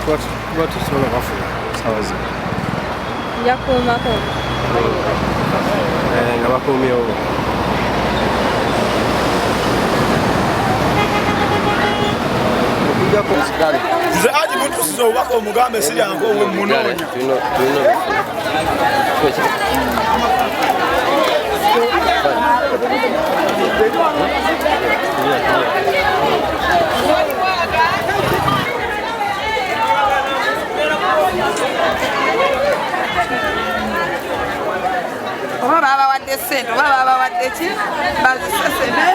What is all of us? Yakumako. Ngabakumyo. Nze aji muntu sizo wako mugambe siri yango we munonya. Baba wa descend, baba wa dechi, bazisasene.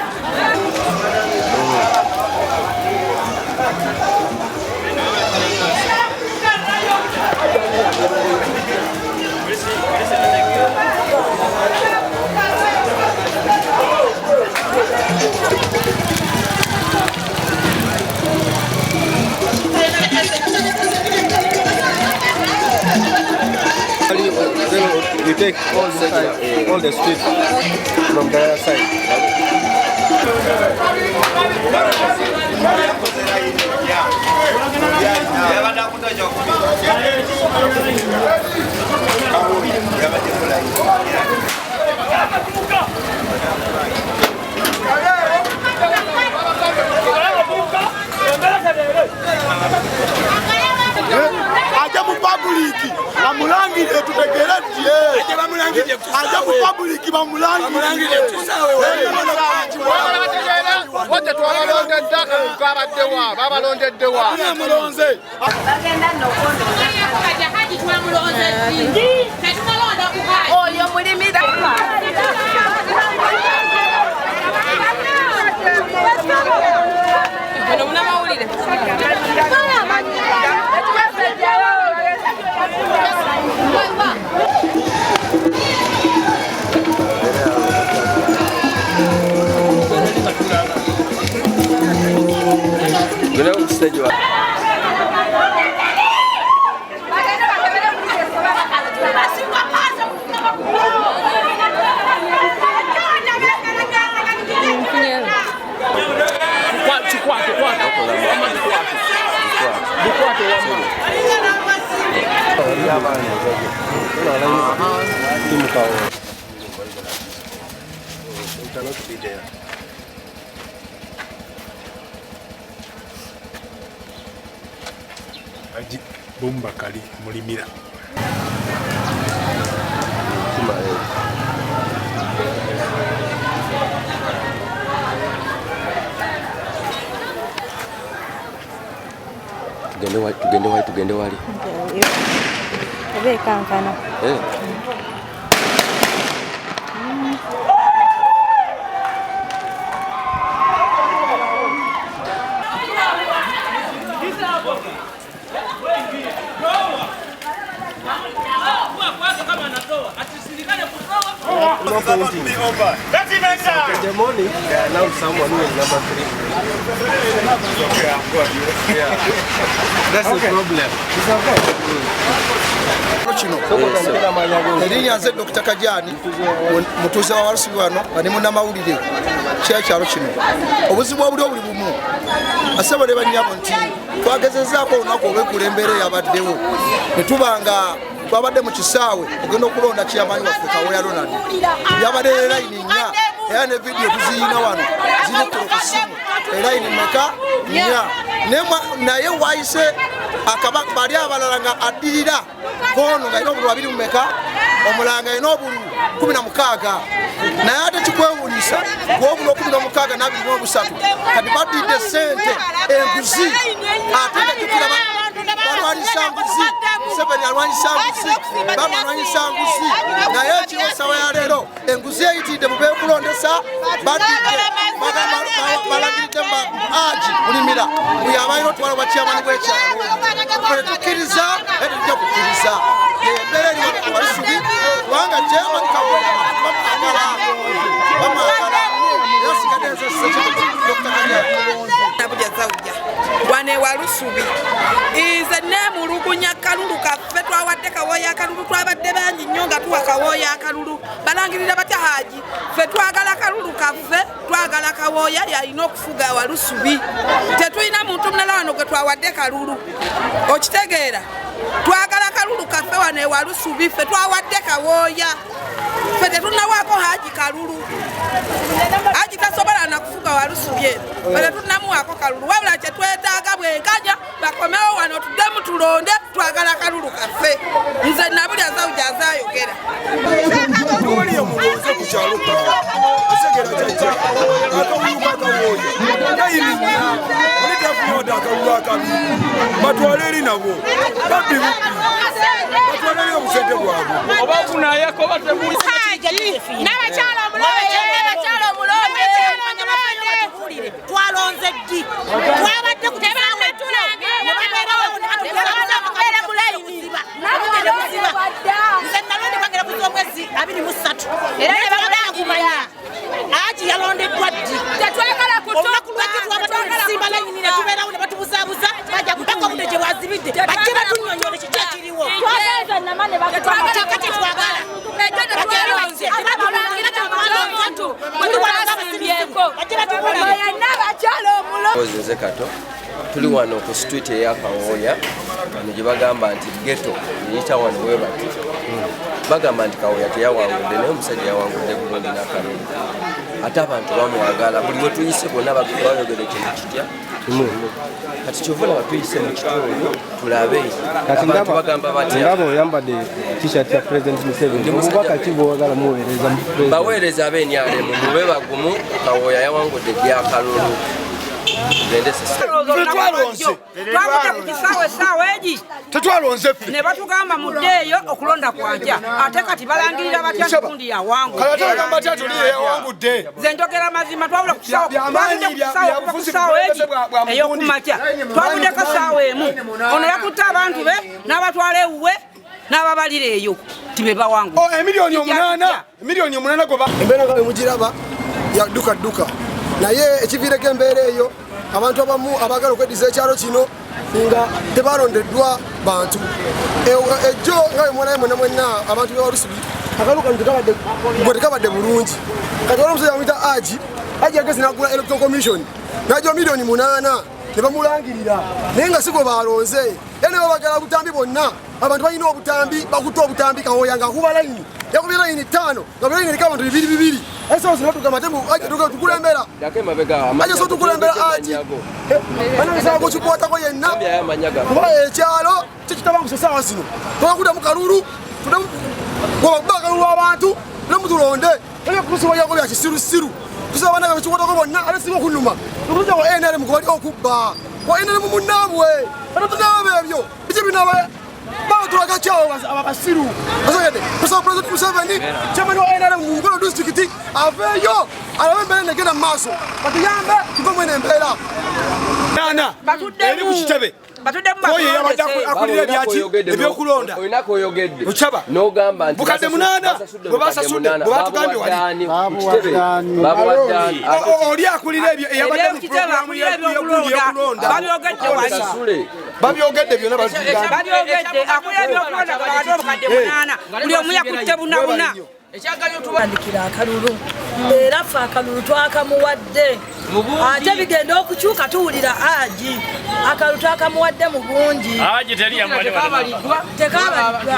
You take all the street from the other side. Aja mu public bamulangire tutegeretie aja bamulangire aja mu public bamulangire tusawe wote twalonde ndaka mukabaddewa babalondeddewa mulonze Bagenda nokondo kaja haji twamulonze ndi tetunalonda ku haji oyo mulimira Kono muna mawulire Gonna stage you. aji bomba kali mulimira tugende wali Ebe kankana. The morning, they announced someone who is number 3. That's the problem. Erinya nze Dr. Kajani mutuze wa Warusubi wano bali munnamawulire kyalo kino obuzibu obuli bumu asabale banyabo nti twagezezaako olunaku olw'ekulembera eyabaddewo ne tubanga twabadde mu kisaawe ogenda okulonda kiyamanyi waffe Kaweya Ronald yabadde layini nnya era ne vidiyo tuziyina wano ziri ku kusimu layini meka nnya naye waayise bali abalala nga addirira kono nga ina obulu 2 mu meka omulanga ina obulu 16 naye ate kikwewuunyisa gw'obulu 16 n'abiri kati badidde sente enguzi ate nga tukiraba balwanyisa nguzi Museveni alwanyisa nguzi bama alwanyisa nguzi naye ekiro sawa ya leero enguzi eyitidde mu beekulondesa badidde balangiridde aji mulimira buli abaire otwala bwakyamani bwekyalo tukkiriza era tujja kukkiriza embeera eri Warusubi kubanga kyamani Kaweya bamwagala era sigadde nze Dr. Kajani Abuja Zawuja Wane Warusubi is nze neemulugunya kalulu kaffe twawadde kawooya akalulu twabadde bangi nnyo nga tuwa kawooya akalulu balangirira batya Haji ffe twagala kalulu kaffe twagala kawooya yalina okufuga Walusubi tetulina muntu mulala wano gwe twawadde kalulu okitegeera twagala kalulu kaffe wano e Walusubi ffe twawadde kawooya ffe tetunnawaako Haji kalulu Haji tasobola nakufuga Walusubi eno ffe tetunnamuwaako kalulu wabula kyetwetaaga bwenkanya bakomewo wano tuddemu tulonde twagala kalulu kaffe nze nabuli azawuja azayogera Tuwaliyo mulonze ku kyalo osegera kyakya akawuluka akawooya nayiminya olitafunyoda akawulu akabi batwale eri nabo babbi batwale eri obusente bwabwe obafunayako batemuli n'abakyala omulonde twalonze ddi twabadde nze nalonde kwagera kuza omwezi 23 era ne bagala kumanya Haji yalondeddwa ddi olunaku lwaki twabaddesimba layini ne tubeerawo ne batubuzaabuza bajja kutaka budde gye bwazibidde bajje batunnyonnyole kiki ekiriwo kati twagala nze Kato tuli wano ku street ey'Akawooya wano gye bagamba nti ghetto eyita wano webati bagamba nti Kawooya teyawangudde naye omusajja yawangudde bulungi n'akalulu ate abantu bamwagala buli we tuyise bonna bayogera ekintu kitya kati kyova olaba tuyise mu kitundu tulabe abantu bagamba batya oyambadde t-shirt ya President Museveni obubaka ki bw'oyagala muweereza baweereza ab'enyalemu mube bagumu Kawooya yawangudde ebyakalulu tetwalonze ffe ne batugamba muddeeyo okulonda kwanja ate kati balangirira batya nkundi yawangudde nze njogera mazima twabula kusaawo egi ey'okumakya twabuddeko saawa emu ono yakutte abantu be n'abatwala ewuwe n'ababalira eyo tibe bawangula emiliyoni 8 goba embeera nga bwemugiraba yadduka naye ekiviireko embeera eyo abantu abamu abagala okweddiza ekyalo kino nga tebalondeddwa bantu ejjo nga bemwonayo mwenna abantu bewalusubi akaluka gwe tekabadde bulungi kati wala omusajja bamwita Haji agezi nagula electoral commission najjo miliyoni 8 ne bamulangirira naye nga sigwe balonze era ne babagala butambi bonna abantu balina obutambi bakutta obutambi Kawooya nga akuba layini yakubye layini 5 nga layini eriko abantu 2 eso sinatugamba temu tukulembera aje so tukulembera Haji anansago kikwatako yenna kuba ekyalo kikitabangusa esaawa zino twakuda mu kalulu bakalulu abantu nemutulonde ebyokusiba yako bya kisirusiru tusaba bana bekikwatako bonna ate singa okunuma tukuza wa NRM kubali okubba wa NRM munnaabwe atutunabe ebyo biki binabe batulaga kyawo abasiru asogede tusaba President Museveni chairman wa NRM mu Mukono district aveyo alabembere negenda maaso batuyambe tukomwene embeera nana eri ku kitebe oye yabadde akulira ebyaki ebyokulonda okyaba n'ogamba nti bukadde 8 bwe basasudde bwe batugambye wali oli akulira ebyo eyabadde mu programu y'ebyokulonda babyogedde byonna babyogedde akulira ebyokulonda babadde obukadde 8 buli omu yakutte bunabuna ekyagalutwandikira akalulu era ffe akalulu twakamuwadde ate bigenda okukyuka tuwulira Haji akalulu twakamuwadde mu bungi tekabaliddwa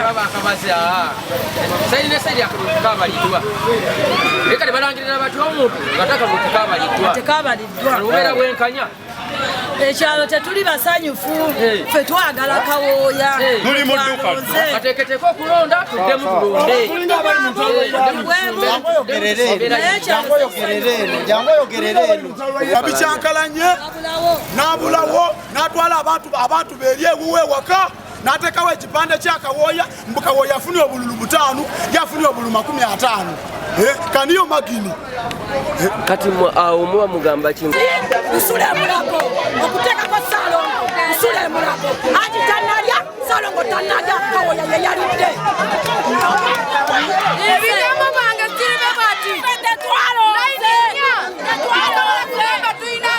ekyalo tetuli basanyufu ffe twagala Kawooya kateketeko okulonda tuddemu tulonde abikyankalanye n'abulawo n'atwala abantu beeri ewuwe waka n'atekawo ekipande kya Kawooya mbu Kawooya afunye obululu 5 yafunye obululu 50 kaniyo magini kati awo muba mugamba kintu nsule mulako okuteekako Salongo nsule mulako Haji tanalya Salongo tanalya Kawooya yeyalidde ebigambo bange siribe bati tetwalonze tulina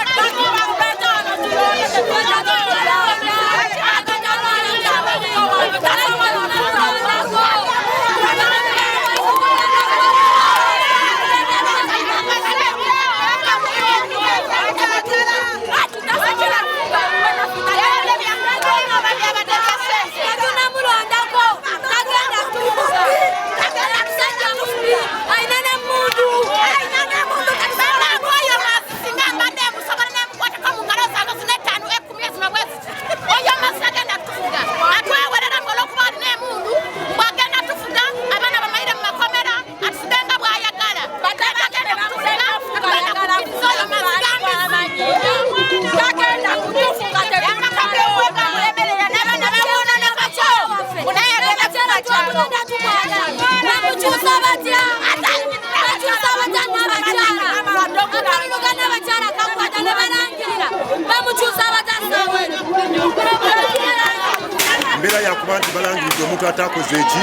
era yakuba nti balangiridde omuntu atakoze eki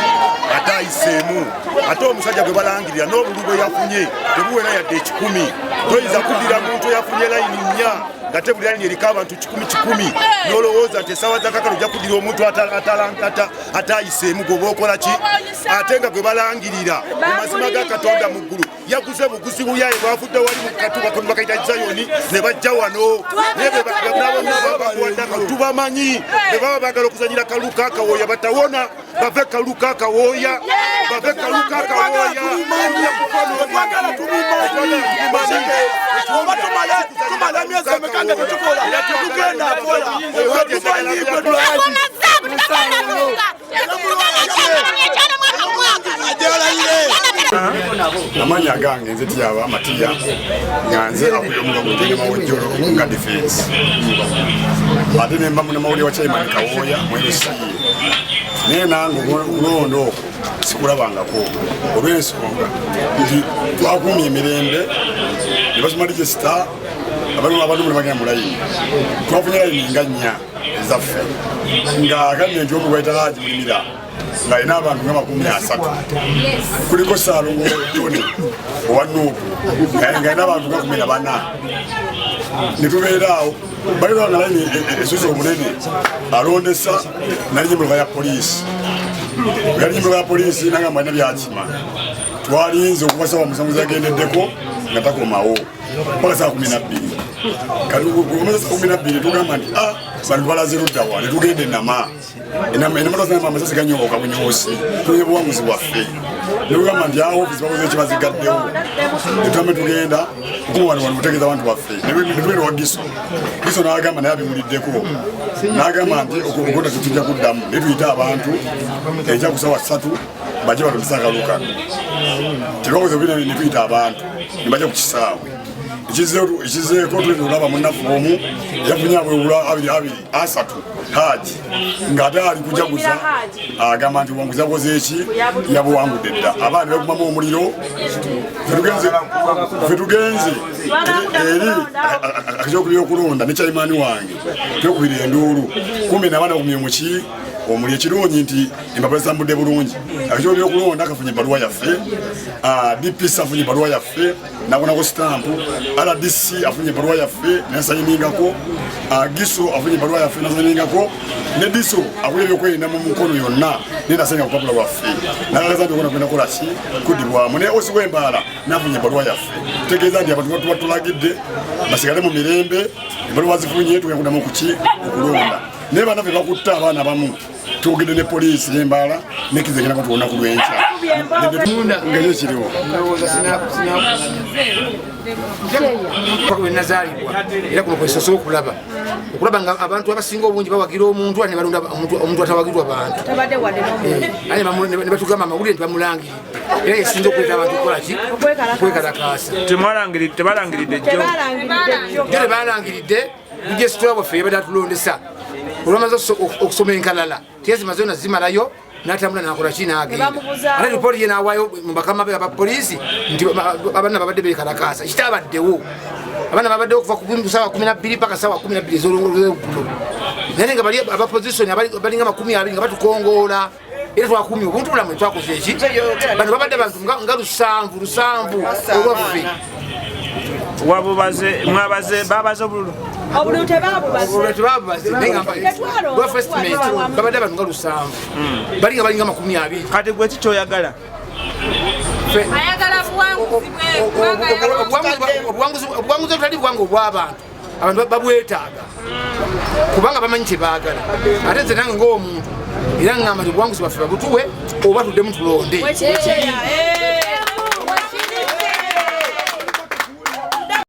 atayiseemu ate omusajja gwe balangirira n'obulu bwe yafunye tebuwera yadde 10 toyinza kuddira muntu yafunye layini 4 nga te buli layini eriko abantu 10 n'olowooza nti essaawa zakakano ojja kuddira omuntu atayiseemu gwe oba okola ki ate nga gwe balangirira mu mazima ga katonda mu ggulu yaguze buguzi buyaye bwafudde wali mu katuba kono bakayita Zayoni ne bajja wano tubamanyi ne baba bagala okuzanyira kaluka akawooya batawona bave kaluka akawooya tumala myezi emekanga tetukola tetugenda kola amanya gange nze tiyaba amatiya nga nze akuyomuga gutengema wojjolo nga defense ate nemba muna mawulire wa Chairman Kawooya mwerusiye naye nange okulondo okwo sikulabangako olw'ensonga nti twakuumya emirembe ne basoma regisita abantu mule bagenda mu layini twafunye layini nga 4 ezaffe nga gavumenti omugwaita Haji Mulimira nga alina abantu nga 30 kuliko Saalongo Tony owa Nuupu nga alina abantu nga 14 ne tubeera awo balina nga layini esuze omunene alondesa nali nyimbuka ya poliisi yali nyimbuka ya poliisi nangamba alina byakima twalinze okuva ssaawa musanvu zagendeddeko nga takomawo mpaka saa 12 kati omeza saa 12 tugamba nti bantu balaze luddawa ne tugenda enama amasasi ganyooka bunyoosi tuye buwanguzi bwaffe netugamba nti ofisi bakoze ekibazigaddewo netugambe tugenda okuma wano kutegeeza abantu baffe netugenda wa Giso n'agamba naye abimuliddeko n'agamba nti okonda tetujja kuddamu naye tuyite abantu enkya ku ssaawa 3 bajje batondesa akaluka tebakoze bina ne tuyita abantu ne bajja ku kisaawe ekizeeko tulina olaba munnafoomu yafunye abwewula 2 3 Haji ng'ate ali kujaguza agamba nti buwanguzi yakoze eki yabuwangudde dda abaana beekumamu omuliro ffe tugenze eri akakyokulonda ne Chairman wange twekubira enduulu kumbe n'abaana bakumye muki omuli ekirungi nti empapula zitambudde bulungi akakyokulonda akafunye ebbaluwa yaffe DPC afunye ebbaluwa yaffe nakonako sitampu RDC afunye ebbaluwa yaffe nasayiningako Giso afunye ebbaluwa yaffe nasayiningako ne Diso afunye ebyokwerinda mu mukono yonna naye nasalinga ku lupapula lwaffe nagagaza nti okona kwenda kola ki kuddibwamu naye osi w'embaala nafunye ebbaluwa yaffe tutegeeza nti abantu batuba tulagidde basigale mu mirembe ebbaluwa zifunye tugenda kuddamu kuki okulonda naye bannaffe bakutta abaana bamu twogedde ne poliisi y'embaala nekizegenda ko tuwona ku lw'enkya ngayo kiriwo nazaalibwa era kuno kwesosola okulaba nga abantu abasinga obungi bawagira omuntu ne balonda omuntu atawagirwa bantu ne batugamba amawulire nti bamulangiridde era yesinza okuleeta abantu okukola ki okwekalakaasa tebalangiridde jjo tebalangiridde bijja esitula bwaffe yebadde atulondesa olwamaze okusoma enkalala teyazimaze yona zimalayo n'atambula nakola ki n'agenda ate ripooti ye n'awaayo mu bakama be abapoliisi nti abaana babadde beekalakaasa kitabaddewo abaana babaddewo okuva ku ssaawa 12 paka ssaawa 12 ez'oluggulo naye nga bali abapositioni balinga 20 nga batukongoola era twakumye obuntu bulamu twakoze eki bano babadde bantu nga 7 olwaffe mwabaze babaze obululu obululu tebabubaze babadde abantu nga 7 balinga 20 kati gwe kikyoyagala obuwanguzi obutali bwange obw'abantu abantu babwetaaga kubanga bamanyi kyebaagala ate nze nange ng'omuntu era ngamba nti obuwanguzi bwaffe babutuwe oba tuddemu tulonde